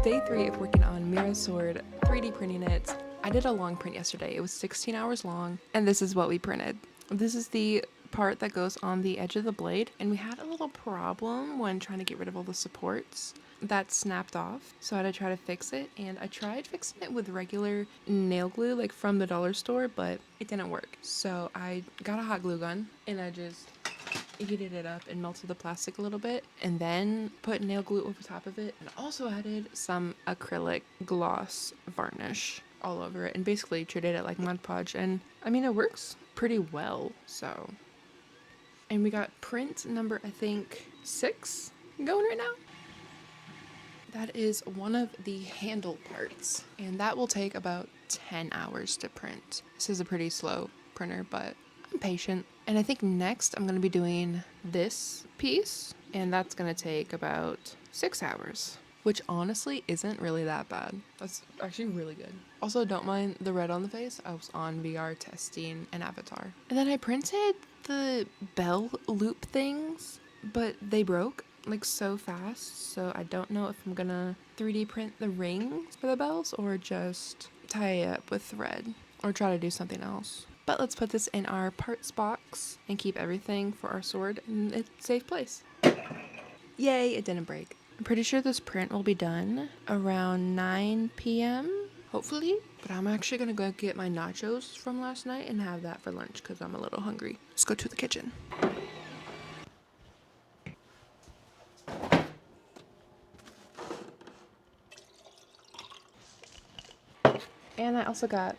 Day 3 of working on Mira's sword, 3D printing it. I did a long print yesterday. It was 16 hours long, and this is what we printed. This is the part that goes on the edge of the blade, and we had a little problem when trying to get rid of all the supports that snapped off, so I had to try to fix it. And I tried fixing it with regular nail glue, like from the dollar store, but it didn't work. So I got a hot glue gun and I just heated it up and melted the plastic a little bit, and then put nail glue over top of it, and also added some acrylic gloss varnish all over it, and basically treated it like Mod Podge. And I mean, it works pretty well. So, and we got print number, I think 6 going right now. That is one of the handle parts, and that will take about 10 hours to print. This is a pretty slow printer, but I'm patient. And I think next I'm going to be doing this piece, and that's going to take about 6 hours, which honestly isn't really that bad. That's actually really good. Also, don't mind the red on the face. I was on VR testing an avatar. And then I printed the bell loop things, but they broke like so fast, so I don't know if I'm gonna 3D print the rings for the bells or just tie it up with thread or try to do something else. But let's put this in our parts box and keep everything for our sword in a safe place. Yay, it didn't break. I'm pretty sure this print will be done around 9 p.m. hopefully, but I'm actually gonna go get my nachos from last night and have that for lunch because I'm a little hungry. Let's go to the kitchen. And I also got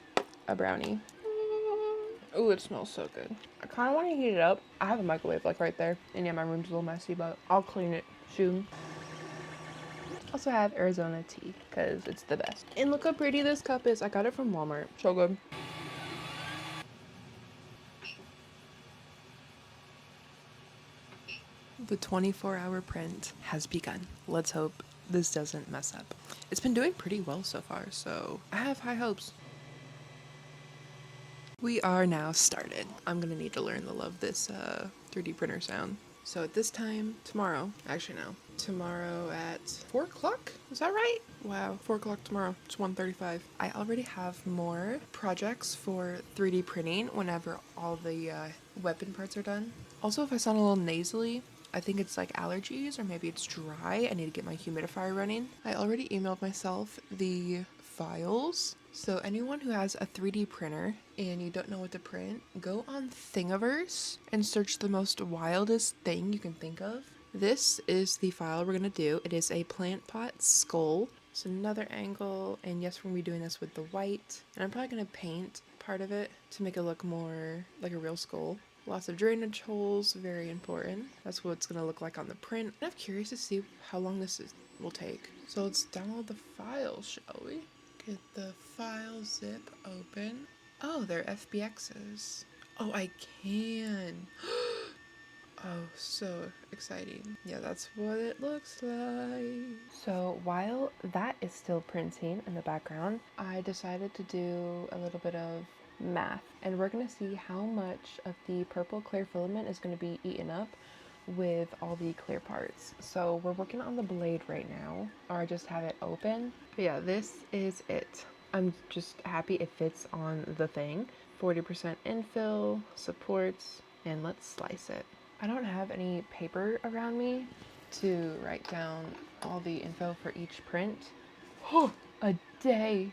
a brownie. Ooh, it smells so good. I kind of want to heat it up. I have a microwave like right there. And yeah, my room's a little messy, but I'll clean it soon. Also have Arizona tea because it's the best. And look how pretty this cup is. I got it from Walmart. So good. The 24-hour print has begun. Let's hope this doesn't mess up. It's been doing pretty well so far, so I have high hopes. We are now started. I'm gonna need to learn to love this 3D printer sound. So at this time, tomorrow, actually no, tomorrow at 4 o'clock? Is that right? Wow, 4 o'clock tomorrow. It's 1:35. I already have more projects for 3D printing whenever all the weapon parts are done. Also, if I sound a little nasally, I think it's like allergies or maybe it's dry. I need to get my humidifier running. I already emailed myself the files. So anyone who has a 3D printer and you don't know what to print, go on Thingiverse and search the most wildest thing you can think of. This is the file we're gonna do. It is a plant pot skull. It's another angle, and yes, we're gonna be doing this with the white. And I'm probably gonna paint part of it to make it look more like a real skull. Lots of drainage holes, very important. That's what it's gonna look like on the print. I'm curious to see how long this will take. So let's download the files, shall we? Get the file zip open. Oh, they're FBXs. Oh, I can. Oh, so exciting. Yeah, that's what it looks like. So while that is still printing in the background, I decided to do a little bit of math, and we're gonna see how much of the purple clear filament is gonna be eaten up with all the clear parts. So we're working on the blade right now, or I just have it open. But yeah, this is it. I'm just happy it fits on the thing. 40% infill, supports, and let's slice it. I don't have any paper around me to write down all the info for each print. Oh, a day.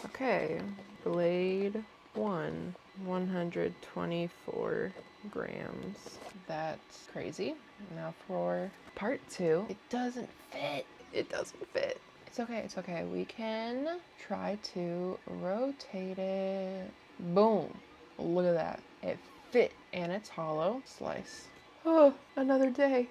Okay, blade 1, 124 grams. That's crazy. Now for part 2. It doesn't fit. It doesn't fit. It's okay, it's okay. We can try to rotate it. Boom. Look at that. It fit, and it's hollow. Slice. Oh, another day.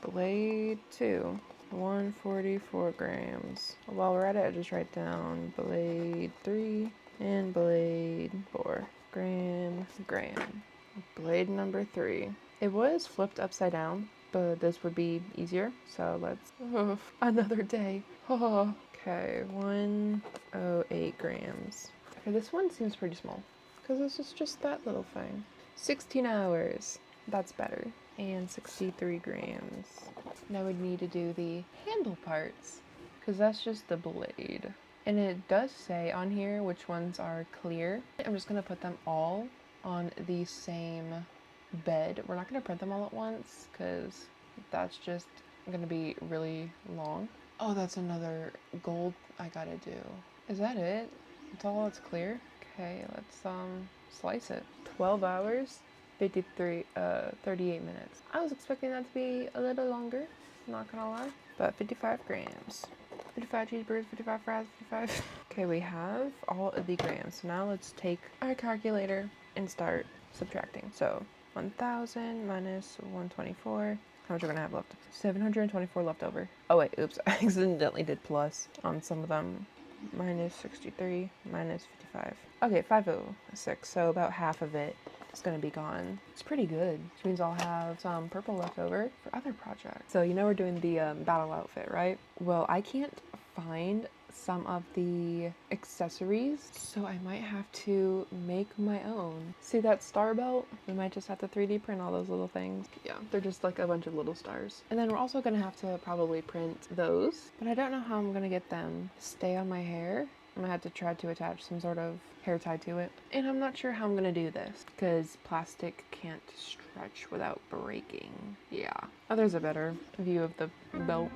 Blade 2. 144 grams. While we're at it, I just write down blade 3 and blade 4. Gram. Blade number 3. It was flipped upside down, but this would be easier. So let's, another day. Oh, okay, 108 grams. Okay, this one seems pretty small because this is just that little thing. 16 hours. That's better. And 63 grams. Now we need to do the handle parts because that's just the blade. And it does say on here which ones are clear. I'm just gonna put them all on the same bed. We're not gonna print them all at once because that's just gonna be really long. Oh, that's another gold I gotta do. Is that it? That's all that's clear? Okay, let's slice it. 12 hours, 38 minutes. I was expecting that to be a little longer, not gonna lie. But 55 grams. 55 cheeseburgers, 55 fries, 55. Okay, we have all of the grams. So now let's take our calculator and start subtracting. So 1000 minus 124. How much are we gonna have left? 724 left over. Oh wait, oops, I accidentally did plus on some of them. Minus 63, minus 55. Okay, 506, so about half of it is gonna be gone. It's pretty good, which means I'll have some purple left over for other projects. So you know we're doing the battle outfit, right? Well, I can't find some of the accessories, so I might have to make my own. See that star belt? We might just have to 3D print all those little things. Yeah, they're just like a bunch of little stars. And then we're also gonna have to probably print those, but I don't know how I'm gonna get them to stay on my hair. I'm gonna have to try to attach some sort of hair tie to it. And I'm not sure how I'm gonna do this because plastic can't stretch without breaking. Yeah. Oh, there's a better view of the belt.